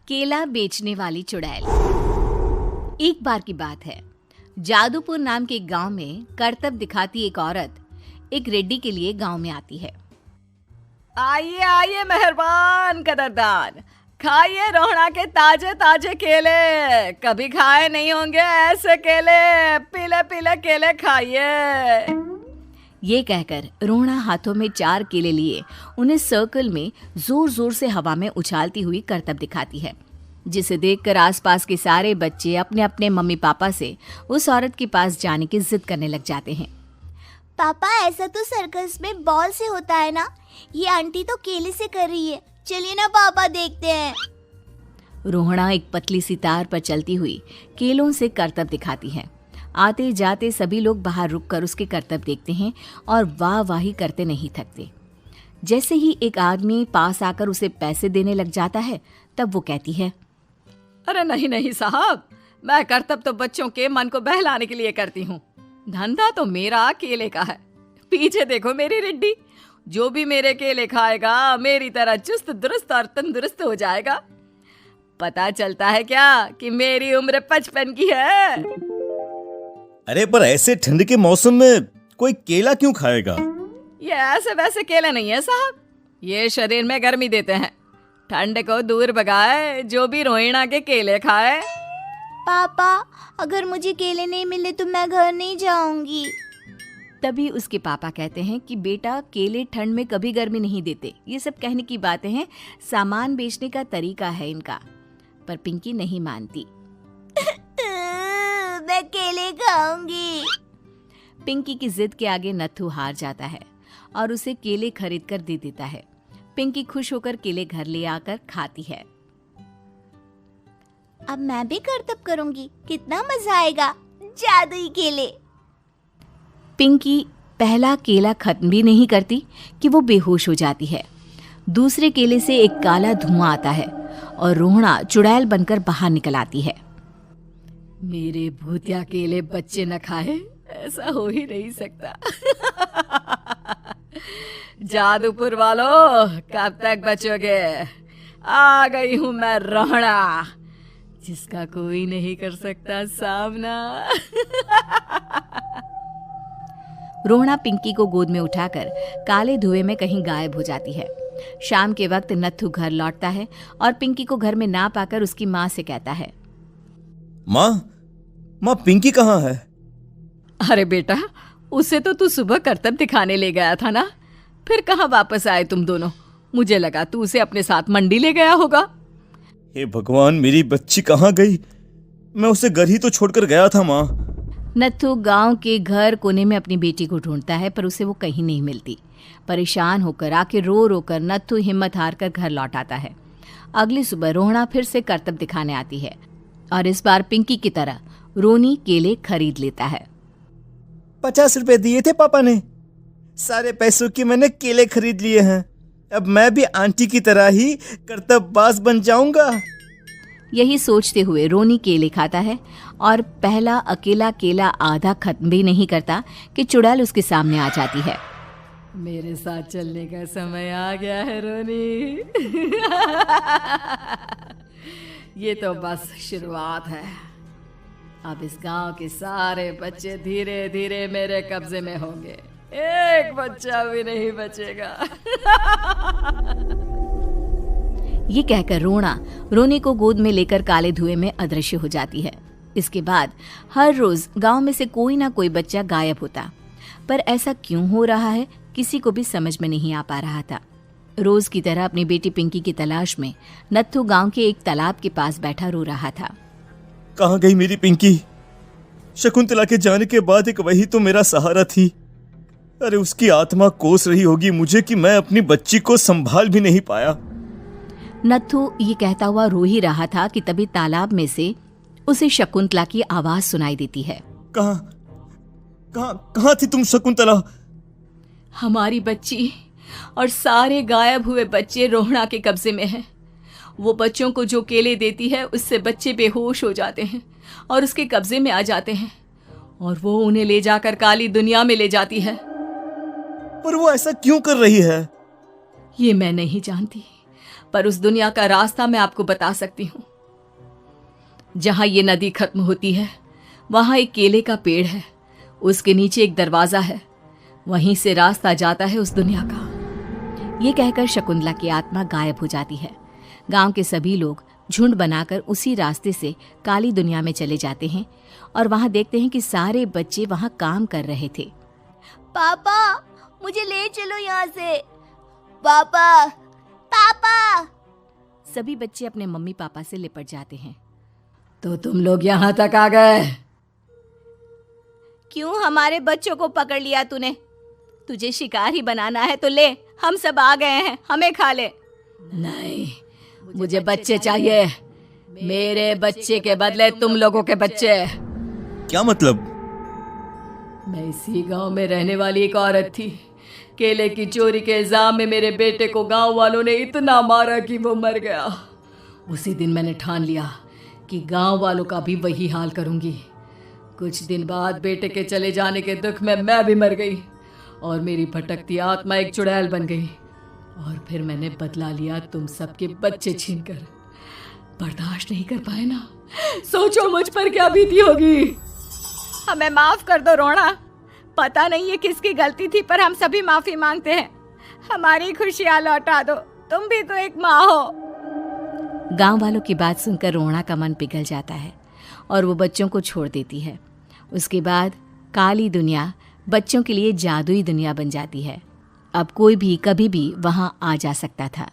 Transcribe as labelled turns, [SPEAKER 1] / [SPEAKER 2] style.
[SPEAKER 1] केला बेचने वाली चुड़ैल। एक बार की बात है, जादूपुर नाम के गांव में करतब दिखाती एक औरत एक रेड्डी के लिए गांव में आती है।
[SPEAKER 2] आइए आइए मेहरबान कदरदान, खाइए रोहड़ा के ताजे ताजे केले। कभी खाए नहीं होंगे ऐसे केले, पीले पीले केले खाइए।
[SPEAKER 1] ये कहकर रोहड़ा हाथों में 4 केले लिए उन्हें सर्कल में जोर जोर से हवा में उछालती हुई करतब दिखाती है, जिसे देखकर आसपास के सारे बच्चे अपने अपने मम्मी पापा से उस औरत के पास जाने की जिद करने लग जाते हैं।
[SPEAKER 3] पापा, ऐसा तो सर्कस में बॉल से होता है ना, ये आंटी तो केले से कर रही है। चलिए ना पापा, देखते हैं।
[SPEAKER 1] रोहड़ा एक पतली सी तार पर चलती हुई केलों से करतब दिखाती है। आते जाते सभी लोग बाहर रुककर उसके करतब देखते हैं और वाह वाही करते नहीं थकते। जैसे ही एक आदमी पास आकर उसे पैसे देने लग जाता है, तब वो कहती है,
[SPEAKER 2] अरे नहीं नहीं साहब, मैं करतब तो बच्चों के मन को बहलाने के लिए करती हूँ। धंधा तो मेरा केले का है। पीछे देखो मेरी रिड्डी, जो भी मेरे केले खाएगा मेरी तरह चुस्त दुरुस्त और तंदुरुस्त हो जाएगा। पता चलता है क्या कि मेरी उम्र 55 की है।
[SPEAKER 4] अरे पर ऐसे ठंड के मौसम में कोई केला क्यों खाएगा?
[SPEAKER 2] ये ऐसे वैसे केले नहीं है साहब, ये शरीर में गर्मी देते हैं, ठंड को दूर भगाए। जो भी रोहिणा के केले खाए।
[SPEAKER 3] पापा, अगर मुझे केले नहीं मिले तो मैं घर नहीं जाऊंगी।
[SPEAKER 1] तभी उसके पापा कहते हैं कि बेटा, केले ठंड में कभी गर्मी नहीं देते। ये सब कहने की बातें हैं, सामान बेचने का तरीका है इनका। पर पिंकी नहीं मानती।
[SPEAKER 3] मैं केले खाऊंगी।
[SPEAKER 1] पिंकी की जिद के आगे नत्थू हार जाता है और उसे केले खरीद कर दे देता है। पिंकी खुश होकर केले घर ले आकर खाती है।
[SPEAKER 3] अब मैं भी करतब करूंगी, कितना मजा आएगा। जादुई केले।
[SPEAKER 1] पिंकी पहला केला खत्म भी नहीं करती कि वो बेहोश हो जाती है। दूसरे केले से एक काला धुआं आता है और रोहड़ा चुड़ैल बनकर बाहर निकल आती है।
[SPEAKER 2] मेरे भूतिया केले बच्चे न खाए, ऐसा हो ही नहीं सकता। जादूपुर वालों, कब तक बचोगे? आ गई हूं मैं रोहड़ा, जिसका कोई नहीं कर सकता सामना।
[SPEAKER 1] रोहड़ा पिंकी को गोद में उठाकर काले धुएं में कहीं गायब हो जाती है। शाम के वक्त नत्थू घर लौटता है और पिंकी को घर में ना पाकर उसकी माँ से कहता है,
[SPEAKER 4] माँ पिंकी कहाँ है?
[SPEAKER 2] अरे बेटा, उसे तो तू सुबह करतब दिखाने ले गया था ना, फिर कहाँ वापस आए तुम दोनों? मुझे लगा तू उसे अपने साथ मंडी ले गया होगा।
[SPEAKER 4] हे भगवान, मेरी बच्ची कहाँ गई? मैं उसे घर ही तो छोड़कर गया था माँ।
[SPEAKER 1] नत्थू गांव के घर कोने में अपनी बेटी को ढूंढता है, पर उसे वो कहीं नहीं मिलती। परेशान होकर आखिर रो रो कर नत्थू हिम्मत हार कर घर लौट आता है। अगली सुबह रोहड़ा फिर से करतब दिखाने आती है और इस बार पिंकी की तरह रोनी केले खरीद लेता है।
[SPEAKER 4] 50 रुपए दिए थे पापा ने, सारे पैसों की मैंने केले खरीद लिए हैं। अब मैं भी आंटी की तरह ही करतबबाज बन जाऊंगा।
[SPEAKER 1] यही सोचते हुए रोनी केले खाता है और पहला अकेला केला आधा खत्म भी नहीं करता कि चुड़ैल उसके सामने आ जाती है।
[SPEAKER 2] मेरे साथ चलने का समय आ गया है रोनी। ये तो बस शुरुआत है। अब इस गांव के सारे बच्चे धीरे धीरे मेरे कब्जे में होंगे, एक बच्चा भी नहीं बचेगा।
[SPEAKER 1] ये कहकर रोना रोनी को गोद में लेकर काले धुएं में अदृश्य हो जाती है। इसके बाद हर रोज गांव में से कोई ना कोई बच्चा गायब होता, पर ऐसा क्यों हो रहा है किसी को भी समझ में नहीं आ पा रहा था। रोज की तरह अपनी बेटी पिंकी की तलाश में नत्थू गांव के एक तालाब के पास बैठा रो रहा था।
[SPEAKER 4] कहाँ गई मेरी पिंकी? शकुंतला के जाने के बाद एक वही तो मेरा सहारा थी। अरे उसकी आत्मा कोस रही होगी मुझे कि मैं अपनी बच्ची को संभाल भी नहीं पाया।
[SPEAKER 1] नत्थू ये कहता हुआ रो ही रहा था कि तभी तालाब में से उसे शकुंतला की आवाज सुनाई देती है।
[SPEAKER 4] कहाँ थी तुम शकुंतला?
[SPEAKER 2] हमारी बच्ची और सारे गायब हुए बच्चे रोहड़ा के कब्जे में हैं। वो बच्चों को जो केले देती है उससे बच्चे बेहोश हो जाते हैं और उसके कब्जे में आ जाते हैं और वो उन्हें ले जाकर काली दुनिया में ले जाती है।
[SPEAKER 4] पर वो ऐसा क्यों कर रही है?
[SPEAKER 2] ये मैं नहीं जानती, पर उस दुनिया का रास्ता मैं आपको बता सकती हूँ। जहां ये नदी खत्म होती है वहां एक केले का पेड़ है, उसके नीचे एक दरवाजा है, वहीं से रास्ता जाता है उस दुनिया का।
[SPEAKER 1] ये कहकर शकुंतला की आत्मा गायब हो जाती है। गांव के सभी लोग झुंड बनाकर उसी रास्ते से काली दुनिया में चले जाते हैं और वहां देखते हैं कि सारे बच्चे वहां काम कर रहे थे।
[SPEAKER 3] पापा मुझे ले चलो यहाँ से। पापा पापा।
[SPEAKER 1] सभी बच्चे अपने मम्मी पापा से लिपट जाते हैं।
[SPEAKER 2] तो तुम लोग यहाँ तक आ गए?
[SPEAKER 1] क्यों हमारे बच्चों को पकड़ लिया तूने? तुझे शिकार ही बनाना है तो ले, हम सब आ गए हैं, हमें खा ले।
[SPEAKER 2] नहीं, मुझे बच्चे चाहिए। मेरे बच्चे के बदले तुम लोगों के बच्चे।
[SPEAKER 4] क्या मतलब?
[SPEAKER 2] मैं इसी गांव में रहने वाली एक औरत थी। केले की चोरी के इल्जाम में मेरे बेटे को गांव वालों ने इतना मारा कि वो मर गया। उसी दिन मैंने ठान लिया कि गांव वालों का भी वही हाल करूंगी। कुछ दिन बाद बेटे के चले जाने के दुख में मैं भी मर गई और मेरी भटकती आत्मा एक चुड़ैल बन गई। और फिर मैंने बदला लिया तुम सबके बच्चे छीनकर। बर्दाश्त नहीं कर पाए ना, सोचो मुझ पर क्या बीती होगी।
[SPEAKER 1] हमें माफ कर दो रोना, पता नहीं ये किसकी गलती थी पर हम सभी माफी मांगते हैं। हमारी खुशियां लौटा दो, तुम भी तो एक माँ हो। गांव वालों की बात सुनकर रोना का मन पिघल जाता है और वो बच्चों को छोड़ देती है। उसके बाद काली दुनिया बच्चों के लिए जादुई दुनिया बन जाती है। अब कोई भी कभी भी वहां आ जा सकता था।